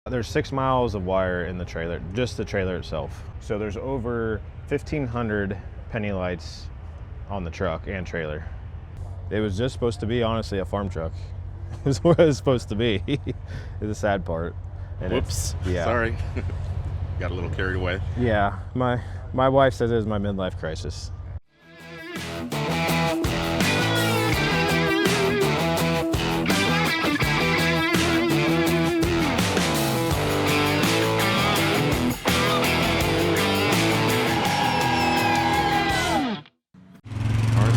There's 6 miles of wire in the trailer, just the trailer itself. So there's over 1,500 penny lights on the truck and trailer. It was just supposed to be, honestly, a farm truck. Is what it was supposed to be. Is the sad part. And Whoops. yeah. Sorry. Got a little carried away. Yeah. My wife says it was my midlife crisis.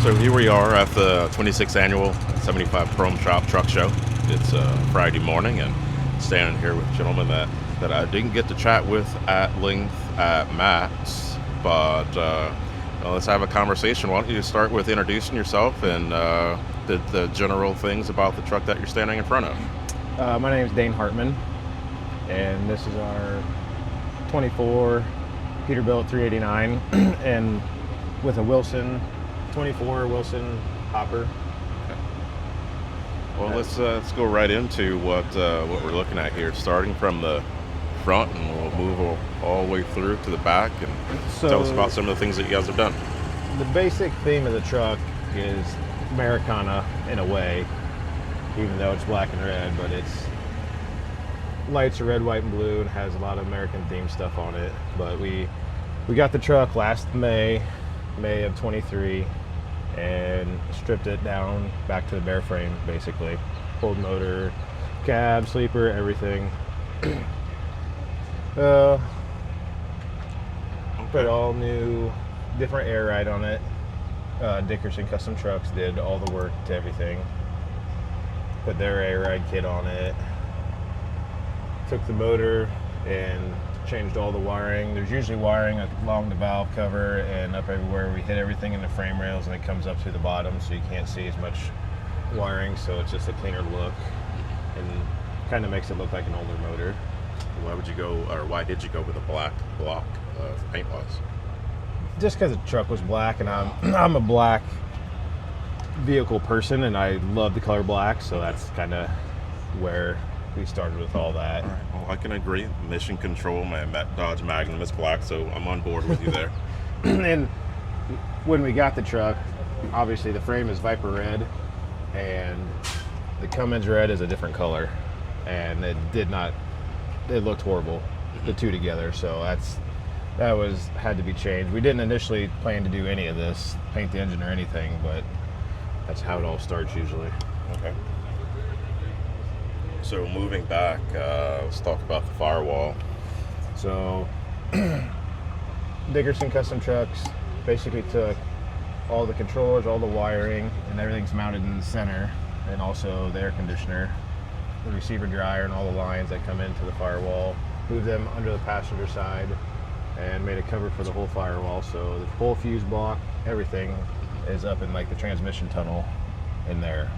So here we are at the 26th annual 75 Chrome Shop Truck Show. It's Friday morning, and standing here with gentlemen that I didn't get to chat with at length at Matt's, but let's have a conversation. Why don't you start with introducing yourself and the general things about the truck that you're standing in front of. My name is Dane Hartman, and this is our 24 Peterbilt 389, and with a Wilson 24 Wilson hopper. Okay. Well, let's go right into what we're looking at here, starting from the front, and we'll move all the way through to the back, and tell us about some of the things that you guys have done. The basic theme of the truck is Americana in a way, even though it's black and red, but its lights are red, white, and blue, and has a lot of American themed stuff on it. But we got the truck last May of 23, and stripped it down back to the bare frame, basically. Pulled motor, cab, sleeper, everything. Put all new, different air ride on it. Dickerson Custom Trucks did all the work to everything. Put their air ride kit on it. Took the motor and changed all the wiring. There's usually wiring along the valve cover and up everywhere. We hit everything in the frame rails, and it comes up through the bottom, so you can't see as much wiring, so it's just a cleaner look and kind of makes it look like an older motor. Why did you go with a black block paint-wise? Just because the truck was black, and I'm a black vehicle person, and I love the color black, so that's kind of where we started with all that. All right. Well, I can agree. Mission Control, my Dodge Magnum is black, so I'm on board with you there. And when we got the truck, obviously the frame is Viper red, and the Cummins red is a different color, and it looked horrible, the two together. So that had to be changed. We didn't initially plan to do any of this, paint the engine or anything, but that's how it all starts usually. Okay. So moving back, let's talk about the Firewall. So Dickerson Custom Trucks basically took all the controllers, all the wiring, and everything's mounted in the center, and also the air conditioner, the receiver dryer, and all the lines that come into the Firewall. Moved them under the passenger side and made a cover for the whole Firewall. So the whole fuse block, everything is up in like the transmission tunnel in there.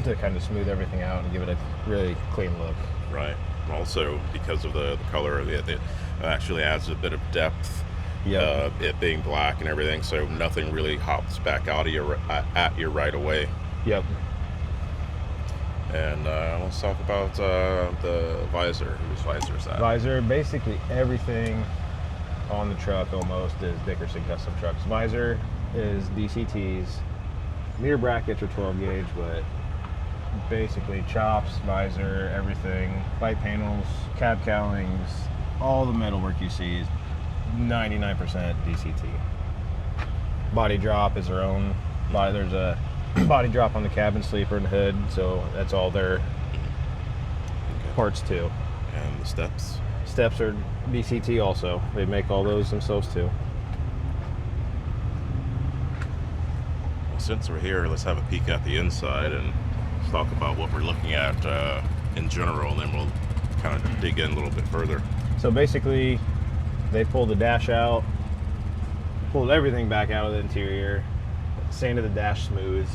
To kind of smooth everything out and give it a really clean look. Right. Also, because of the color of it actually adds a bit of depth. Yep. It being black and everything, so nothing really hops back out of you at you right away. Yep. And let's talk about the visor. Whose visor is that? Visor, basically everything on the truck almost is Dickerson Custom Trucks. Visor is DCTs. Mirror brackets are 12 gauge, but basically chops, visor, everything, light panels, cab cowlings, all the metalwork you see is 99% DCT. Body drop is their own. There's a body drop on the cabin sleeper and hood, so that's all their parts too. And the steps? Steps are DCT also. They make all those themselves too. Well, since we're here, let's have a peek at the inside and talk about what we're looking at in general, and then we'll kind of dig in a little bit further. So basically, they pulled the dash out, pulled everything back out of the interior, sanded the dash smooth,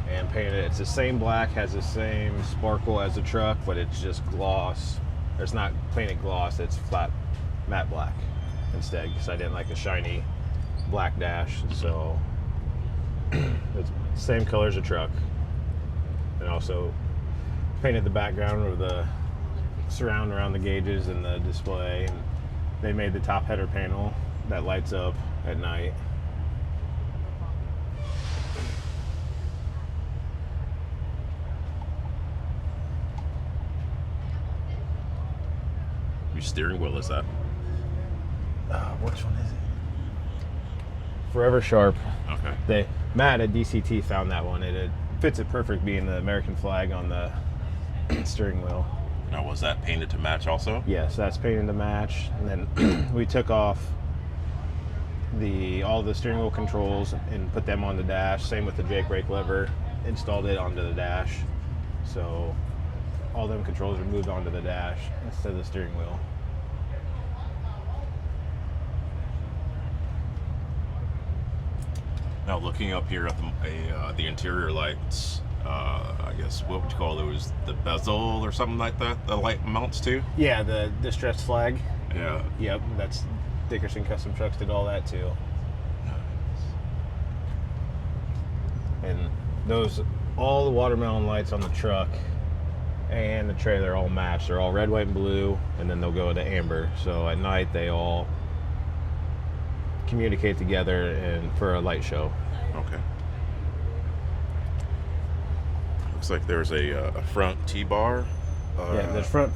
and painted it. It's the same black, has the same sparkle as the truck, but it's just gloss. It's not painted gloss, it's flat matte black instead, because I didn't like the shiny black dash. So it's the same color as a truck. And also painted the background with the surround around the gauges and the display. And they made the top header panel that lights up at night. Your steering wheel is that? Which one is it? Forever Sharp. Okay. Matt at DCT found that one. It fits it perfect, being the American flag on the steering wheel. Now, was that painted to match also? Yes, that's painted to match. And then we took off all the steering wheel controls and put them on the dash. Same with the Jake brake lever. Installed it onto the dash. So all them controls are moved onto the dash instead of the steering wheel. Now, looking up here at the interior lights, I guess, what would you call those? The bezel or something like that? The light mounts to? Yeah, the distressed flag. Yeah. Yep, that's Dickerson Custom Trucks did all that too. And all the watermelon lights on the truck and the trailer all match. They're all red, white, and blue, and then they'll go to amber. So at night they all communicate together and for a light show. Okay. Looks like there's a front T-bar. Yeah, there's front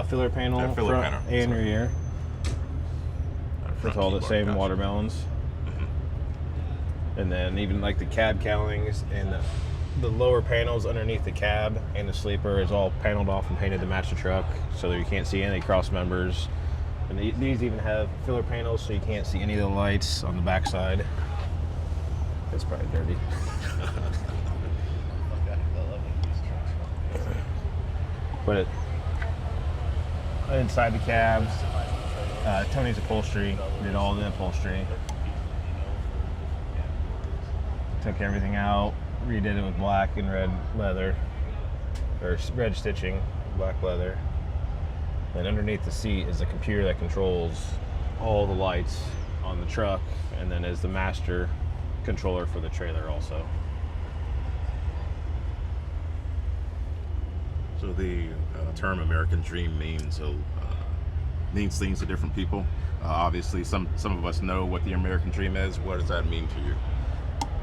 filler panel, front and rear. With all the same watermelons. And then even like the cab cowlings and the lower panels underneath the cab and the sleeper is all paneled off and painted to match the truck, so that you can't see any cross members. And these even have filler panels, so you can't see any of the lights on the backside. It's probably dirty. But inside the cabs, Tony's Upholstery did all the upholstery. Took everything out, redid it with black and red leather, or red stitching, black leather. And underneath the seat is a computer that controls all the lights on the truck, and then is the master controller for the trailer also. So the term American Dream means things to different people. Obviously, some of us know what the American Dream is. What does that mean to you?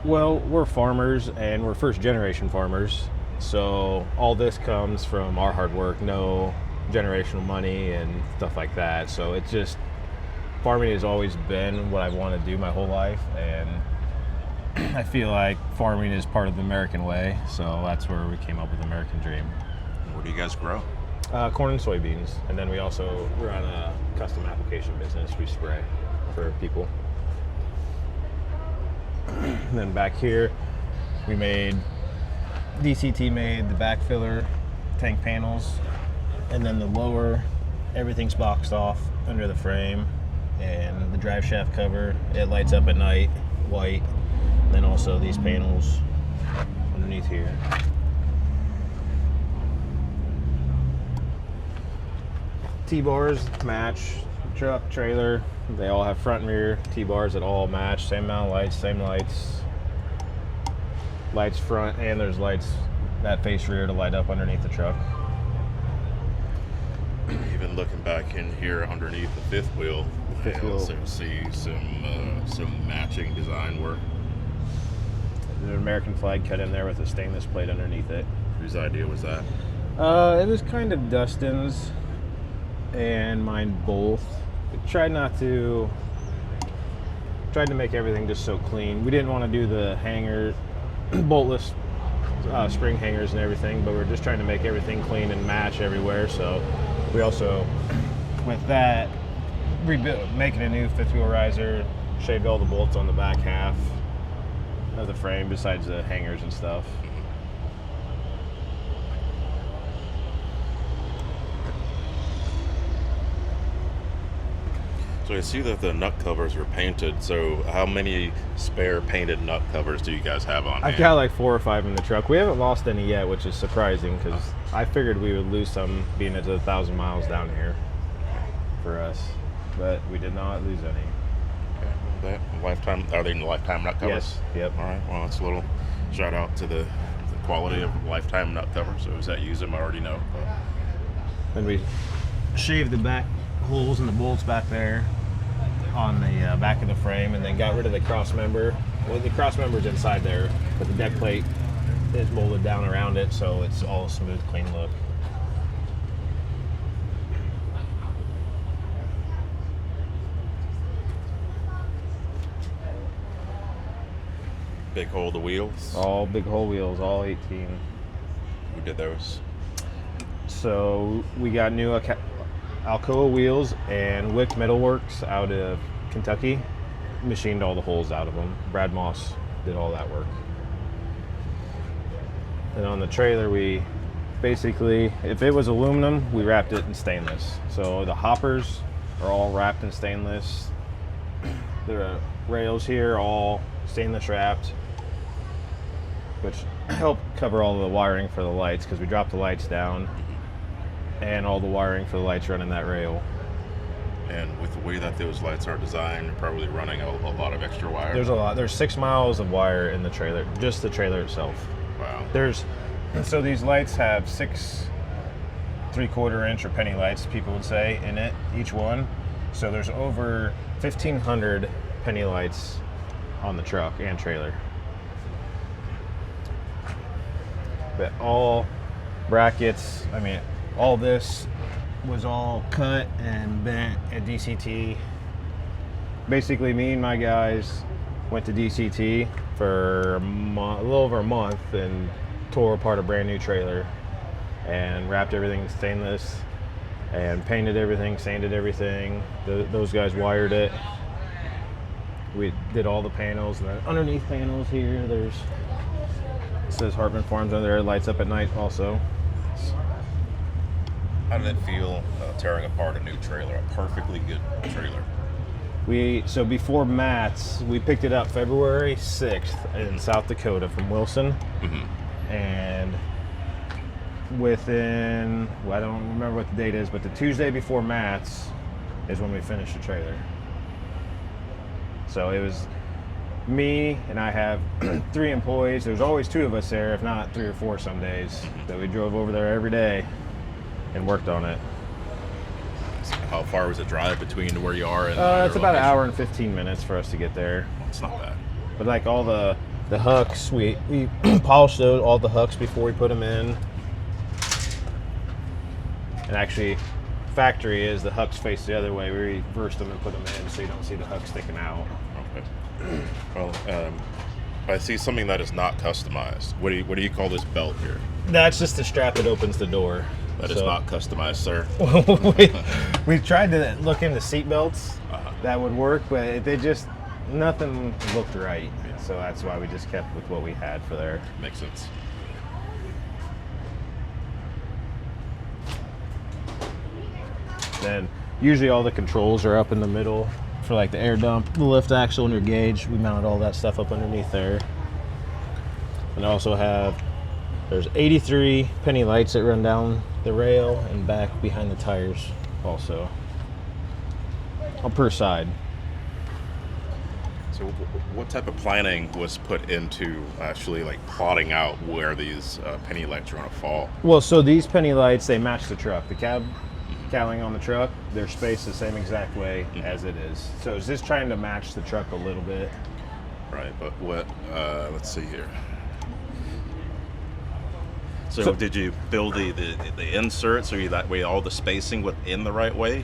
Well, we're farmers, and we're first generation farmers. So all this comes from our hard work, no generational money and stuff like that. So it's just, farming has always been what I want to do my whole life. And I feel like farming is part of the American way. So that's where we came up with American Dream. What do you guys grow? Corn and soybeans. And then we also run a custom application business. We spray for people. And then back here, DCT made the back filler tank panels, and then the lower, everything's boxed off under the frame, and the drive shaft cover, it lights up at night, white, and then also these panels underneath here. T-bars match truck, trailer. They all have front and rear T-bars that all match. Same amount of lights, same lights. Lights front, and there's lights that face rear to light up underneath the truck. Even looking back in here underneath the fifth wheel, I also see some matching design work. There's an American flag cut in there with a stainless plate underneath it. Whose idea was that? It was kind of Dustin's and mine both. Tried to make everything just so clean. We didn't want to do the hanger, boltless spring hangers and everything, but we're just trying to make everything clean and match everywhere. So we also, with that, making a new fifth wheel riser, shaved all the bolts on the back half of the frame besides the hangers and stuff. So I see that the nut covers are painted. So how many spare painted nut covers do you guys have on hand? I've got like 4 or 5 in the truck. We haven't lost any yet, which is surprising because I figured we would lose some being it's 1,000 miles down here for us, but we did not lose any. Okay. That lifetime, are they in the lifetime nut covers? Yes. Yep. All right. Well, it's a little shout out to the quality of lifetime nut cover. So as I use them, I already know. But Then we shaved the back holes and the bolts back there on the back of the frame, and then got rid of the cross member. Well, the cross member's inside there, but the deck plate is molded down around it, so it's all smooth, clean look. Big hole the wheels. All big hole wheels, all 18. Who did those? So we got new Alcoa wheels and Wick Metalworks out of Kentucky. Machined all the holes out of them. Brad Moss did all that work. And on the trailer, we basically, if it was aluminum, we wrapped it in stainless. So the hoppers are all wrapped in stainless. The rails here are all stainless wrapped, which helped cover all the wiring for the lights, because we dropped the lights down and all the wiring for the lights running that rail. And with the way that those lights are designed, you're probably running a lot of extra wire. There's a lot. There's 6 miles of wire in the trailer, just the trailer itself. Wow. So these lights have 6 3/4 inch or penny lights, people would say, in it, each one. So there's over 1,500 penny lights on the truck and trailer. But all brackets, I mean, all this was all cut and bent at DCT. Basically, me and my guys went to DCT for a little over a month and tore apart a brand new trailer and wrapped everything in stainless and painted everything, sanded everything. Those guys wired it. We did all the panels, and then underneath panels here, it says Hartman Farms under there. Lights up at night also. How did it feel tearing apart a new trailer, a perfectly good trailer? So before Matt's, we picked it up February 6th in South Dakota from Wilson. Mm-hmm. And within, well, I don't remember what the date is, but the Tuesday before Matt's is when we finished the trailer. So it was me, and I have 3 employees. There's always 2 of us there, if not 3 or 4 some days, that we drove over there every day and worked on it. How far was the drive between where you are and it's about an hour and 15 minutes for us to get there. It's not bad. But like all the hooks, we polished all the hooks before we put them in. And actually, factory is the hooks face the other way. We reversed them and put them in so you don't see the hooks sticking out. Okay. Well, I see something that is not customized. What do you call this belt here? That's just the strap that opens the door. That is not customized, sir. we tried to look into seat belts that would work, but nothing looked right. So that's why we just kept with what we had for there. Makes sense. Then usually all the controls are up in the middle for like the air dump, the lift axle, and your gauge. We mounted all that stuff up underneath there. And also there's 83 penny lights that run down the rail and back behind the tires also, on per side. So what type of planning was put into actually like plotting out where these penny lights are going to fall? Well, so these penny lights, they match the truck. The cab cowling on the truck, they're spaced the same exact way as it is. So it's just trying to match the truck a little bit. Right, but what, let's see here. So did you build the inserts, or that way all the spacing within the right way?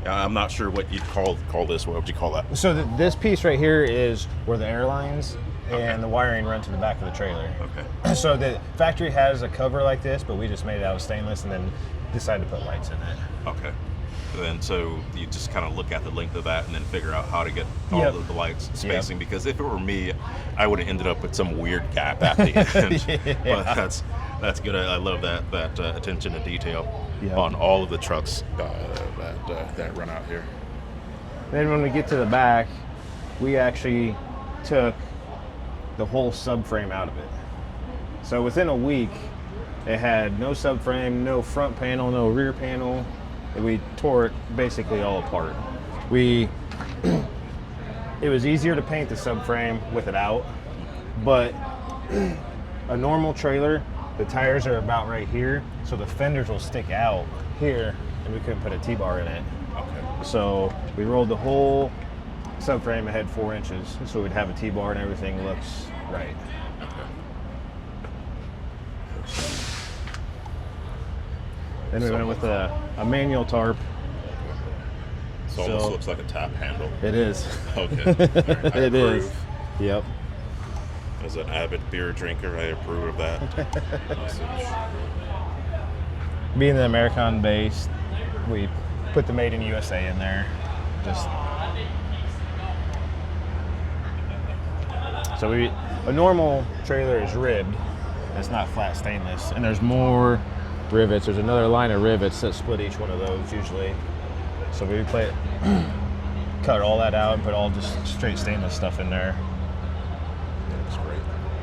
I'm not sure what you'd call this. What would you call that? So this piece right here is where the airlines and the wiring run to the back of the trailer. Okay. So the factory has a cover like this, but we just made it out of stainless and then decided to put lights in it. Okay. And so you just kind of look at the length of that and then figure out how to get all of the lights spacing. Yep. Because if it were me, I would have ended up with some weird gap at the end. But that's good. I love that attention to detail on all of the trucks that run out here. Then when we get to the back, we actually took the whole subframe out of it. So within a week, it had no subframe, no front panel, no rear panel. And we tore it basically all apart. It was easier to paint the subframe with it out, but a normal trailer the tires are about right here, so the fenders will stick out here, and we couldn't put a T-bar in it. Okay. So we rolled the whole subframe ahead 4 inches, so we'd have a T-bar and everything looks right. Okay. Then we went with a manual tarp. So almost looks like a tap handle. It is. Okay. All right, It is. Yep. As an avid beer drinker, I approve of that. Being the American based, we put the Made in USA in there. So a normal trailer is ribbed. It's not flat stainless, and there's more rivets. There's another line of rivets that split each one of those usually. So we cut all that out and put all just straight stainless stuff in there. That's great.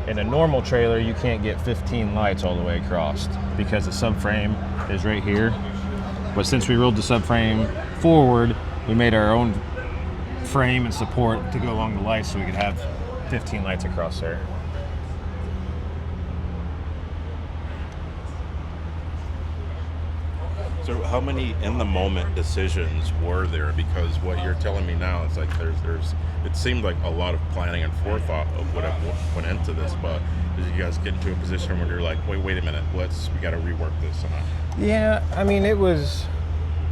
In a normal trailer, you can't get 15 lights all the way across because the subframe is right here. But since we rolled the subframe forward, we made our own frame and support to go along the lights so we could have 15 lights across there. So how many in the moment decisions were there? Because what you're telling me now, it's like there's it seemed like a lot of planning and forethought of what went into this, but did you guys get into a position where you're like, wait a minute, we got to rework this? Yeah, I mean,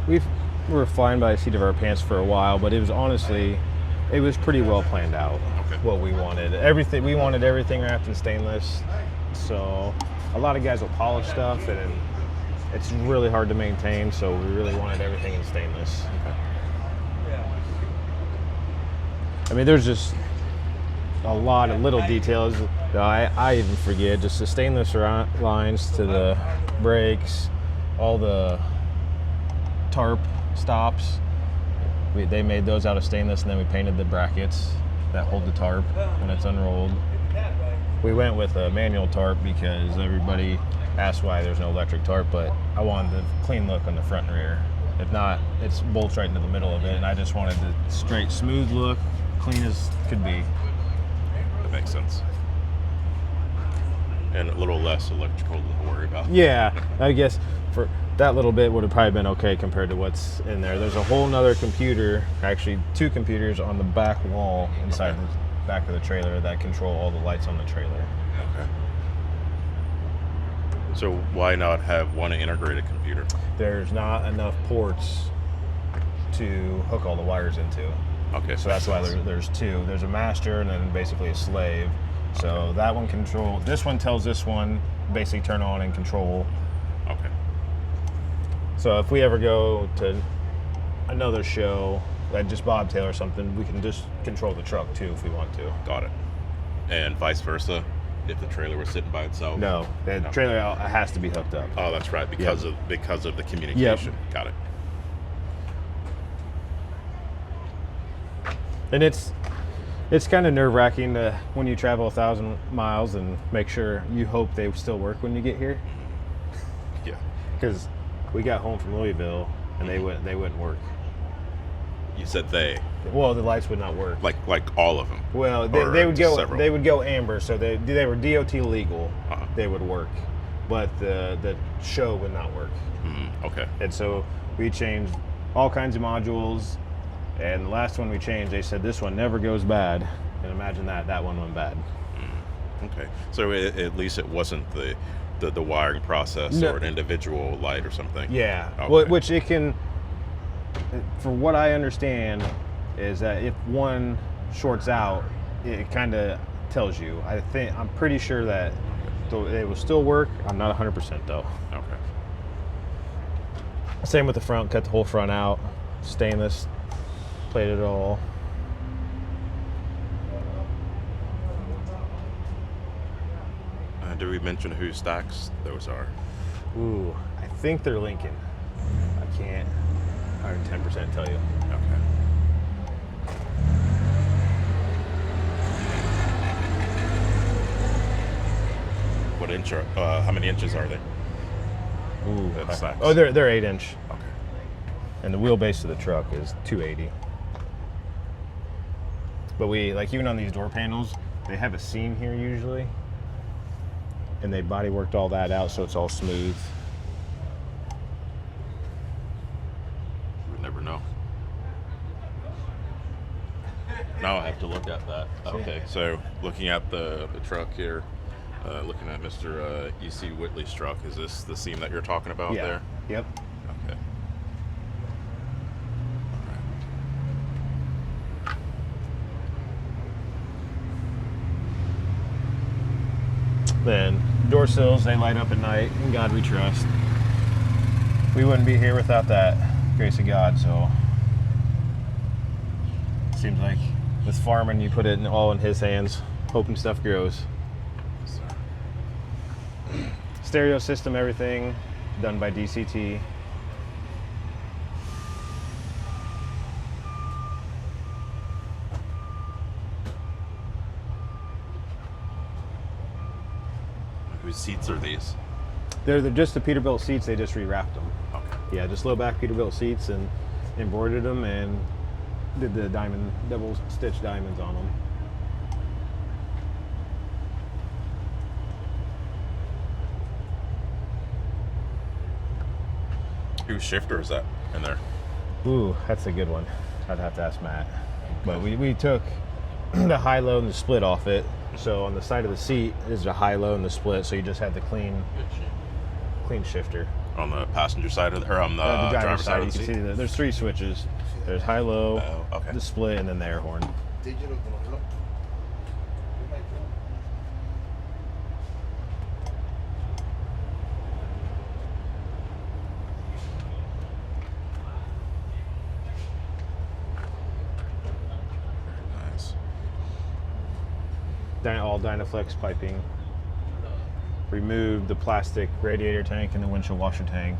we were flying by the seat of our pants for a while, but it was pretty well planned out. Okay. What we wanted, we wanted everything wrapped in stainless. So a lot of guys will polish stuff, and it's really hard to maintain. So we really wanted everything in stainless. Okay. I mean, there's just a lot of little details. I even forget, just the stainless lines to the brakes, all the tarp stops. They made those out of stainless, and then we painted the brackets that hold the tarp when it's unrolled. We went with a manual tarp because everybody asked why there's no electric tarp, but I wanted the clean look on the front and rear. If not, it's bolts right into the middle of it, and I just wanted the straight, smooth look, clean as could be. That makes sense. And a little less electrical to worry about. Yeah, I guess for that little bit would have probably been okay compared to what's in there. There's a whole nother computer, actually 2 computers on the back wall inside the back of the trailer that control all the lights on the trailer. Okay. So why not have one integrated computer? There's not enough ports to hook all the wires into. Okay. So that's why there's 2. There's a master and then basically a slave. So Okay. that one this one tells this one basically turn on and control. Okay. So if we ever go to another show, like just bobtail or something, we can just control the truck too if we want to. Got it. And vice versa, if the trailer was sitting by itself? No, the trailer has to be hooked up. Oh, that's right, because of the communication. Yep. Got it. And it's kind of nerve-wracking when you travel 1,000 miles and make sure you hope they still work when you get here. Yeah. Because we got home from Louisville and they wouldn't work. You said they. Well, the lights would not work. Like all of them. Well, Or they would go. several? They would go amber, so they were DOT legal. Uh-huh. They would work, but the show would not work. Okay. And so we changed all kinds of modules. And the last one we changed, they said this one never goes bad. And imagine that one went bad. Okay. So at least it wasn't the wiring process or an individual light or something. Yeah. Okay. Which it can. For what I understand, is that if one shorts out, it kind of tells you. I'm pretty sure that it will still work. I'm not 100% though. Okay. Same with the front. Cut the whole front out. Stainless. Plated it all. Do we mention whose stacks those are? Ooh, I think they're Lincoln. I can't 110% tell you. Okay. What inch how many inches are they? Ooh, The stacks. oh, they're 8-inch, Okay. and the wheelbase of the truck is 280. But even on these door panels, they have a seam here usually. and they body worked all that out so it's all smooth. You would never know. Now I have to look at that. Okay, so looking at the truck here, looking at Mr. E.C. Whitley's truck, is this the seam that you're talking about there? Yep. Okay. Then door sills, they light up at night. In God we trust. We wouldn't be here without that grace of God. So seems like with farming, you put it all in His hands, hoping stuff grows. Stereo system, everything done by DCT. Whose seats are these? They're just the Peterbilt seats. They just rewrapped them. Okay. Yeah, just low back Peterbilt seats and embroidered them and did the double stitch diamonds on them. Whose shifter is that in there? Ooh, that's a good one. I'd have to ask Matt. But we took the high-low and the split off it. So on the side of the seat is the high-low and the split. So you just have the clean shifter. On the passenger side of or on the, driver's side of the you seat? can see there's 3 switches. There's high-low, Okay. the split, and then the air horn. Nice. All Dynaflex piping. Removed the plastic radiator tank and the windshield washer tank.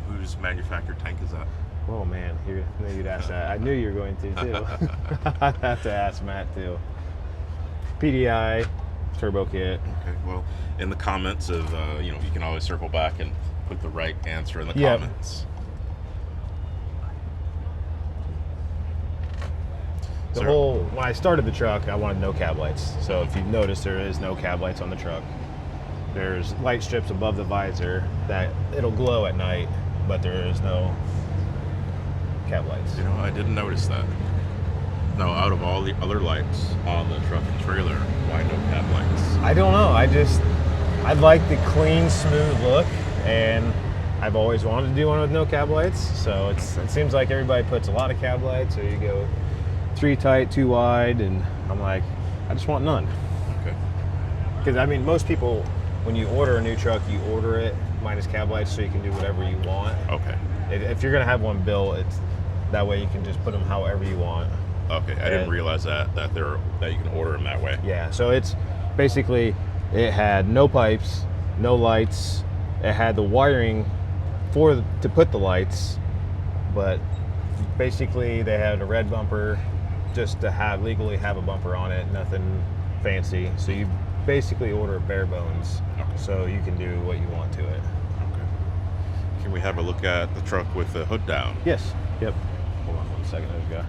Whose manufactured tank is that? Oh man, I knew you'd ask that. I knew you were going to too. I'd have to ask Matt too. PDI, turbo kit. Okay, well, in the comments of, you can always circle back and put the right answer in the Yep. comments. When I started the truck, I wanted no cab lights. So if you've noticed, there is no cab lights on the truck. There's light strips above the visor that it'll glow at night, but there is no cab lights. I didn't notice that. No, out of all the other lights on the truck and trailer, why no cab lights? I don't know. I like the clean, smooth look, and I've always wanted to do one with no cab lights. So it seems like everybody puts a lot of cab lights, so you go 3 tight, 2 wide, and I'm like, I just want none. Okay. Because most people, when you order a new truck, you order it minus cab lights, so you can do whatever you want. Okay. If you're gonna have one built, it's that way you can just put them however you want. Okay, I didn't realize that you can order them that way. Yeah, so it's basically, it had no pipes, no lights. It had the wiring to put the lights, but basically they had a red bumper just to legally have a bumper on it, nothing fancy. So you basically order bare bones, so you can do what you want to it. Okay. Can we have a look at the truck with the hood down? Yes. Yep. Hold on 1 second. There's a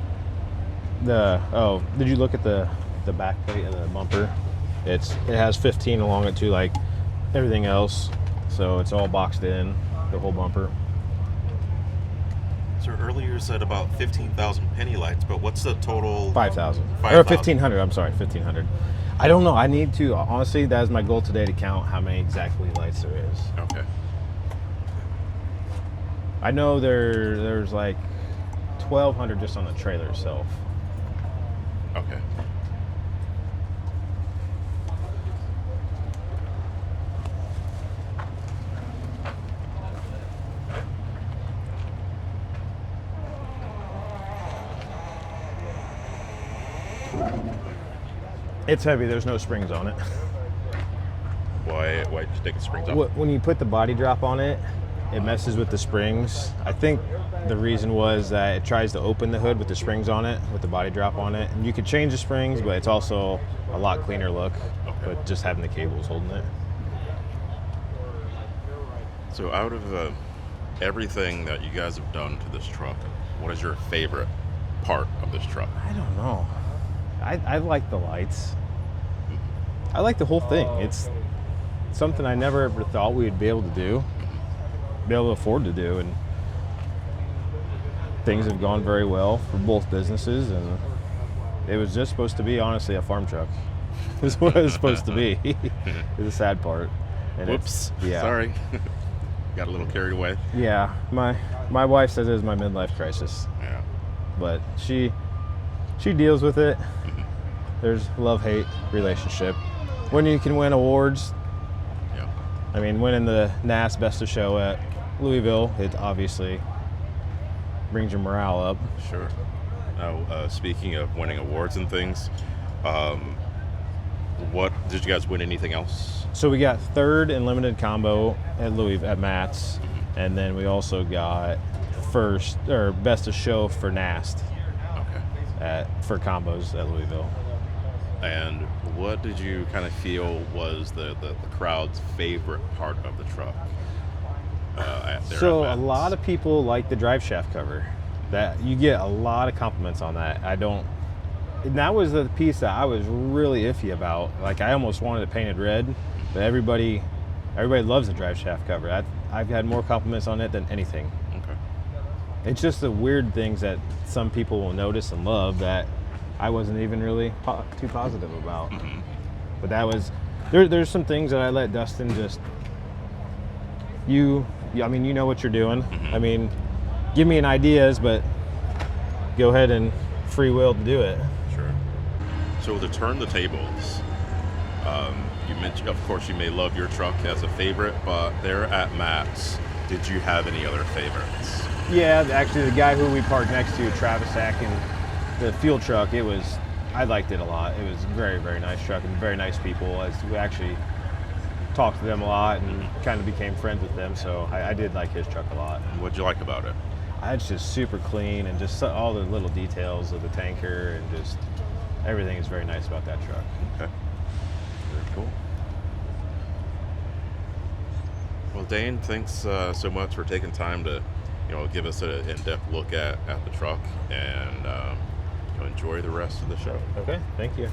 guy. Did you look at the back plate of the bumper? It has 15 along it too, like everything else. So it's all boxed in, the whole bumper. So earlier you said about 15,000 penny lights, but what's the total? 5,000. Or 1,500. I'm sorry, 1,500. I don't know. I need to, honestly, that is my goal today, to count how many exactly lights there is. Okay. I know there's like 1,200 just on the trailer itself. Okay. It's heavy. There's no springs on it. Why did you take the springs off? When you put the body drop on it, it messes with the springs. I think the reason was that it tries to open the hood with the springs on it, with the body drop on it. And you could change the springs, but it's also a lot cleaner look, but just having the cables holding it. So out of everything that you guys have done to this truck, what is your favorite part of this truck? I don't know. I like the lights. I like the whole thing. It's something I never ever thought we would be able to do, be able to afford to do, and things have gone very well for both businesses. And it was just supposed to be, honestly, a farm truck. Is what it was supposed to be. Is the sad part. And Whoops. Yeah. Sorry. Got a little carried away. Yeah. My wife says it is my midlife crisis. Yeah. But she deals with it. There's love-hate relationship. When you can win awards, Yeah. I mean, winning the NAS Best of Show at Louisville, it obviously brings your morale up. Sure. Now, speaking of winning awards and things, what did you guys win? Anything else? So we got third in limited combo at Louisville at Matt's, and then we also got first or Best of Show for NAST Okay. for combos at Louisville. And what did you kind of feel was the crowd's favorite part of the truck? So a lot of people like the drive shaft cover. That you get a lot of compliments on that. And that was the piece that I was really iffy about. Like, I almost wanted it painted red, but everybody loves the drive shaft cover. I've had more compliments on it than anything. Okay. It's just the weird things that some people will notice and love that I wasn't even really too positive about. Mm-hmm. But that was, there's some things that I let Dustin just, I mean, you know what you're doing. Mm-hmm. I mean, give me an ideas, but go ahead and free will to do it. Sure. So to turn the tables, you mentioned, of course, you may love your truck as a favorite, but there at Matt's, did you have any other favorites? Yeah, actually, the guy who we parked next to, Travis Akin, the fuel truck, I liked it a lot. It was a very, very nice truck and very nice people. As we actually talked to them a lot and kind of became friends with them, so I did like his truck a lot. What'd you like about it? It's just super clean and just all the little details of the tanker and just everything is very nice about that truck. Okay. Very cool. Well, Dane, thanks so much for taking time to, give us an in-depth look at the truck, and enjoy the rest of the show. Okay, thank you.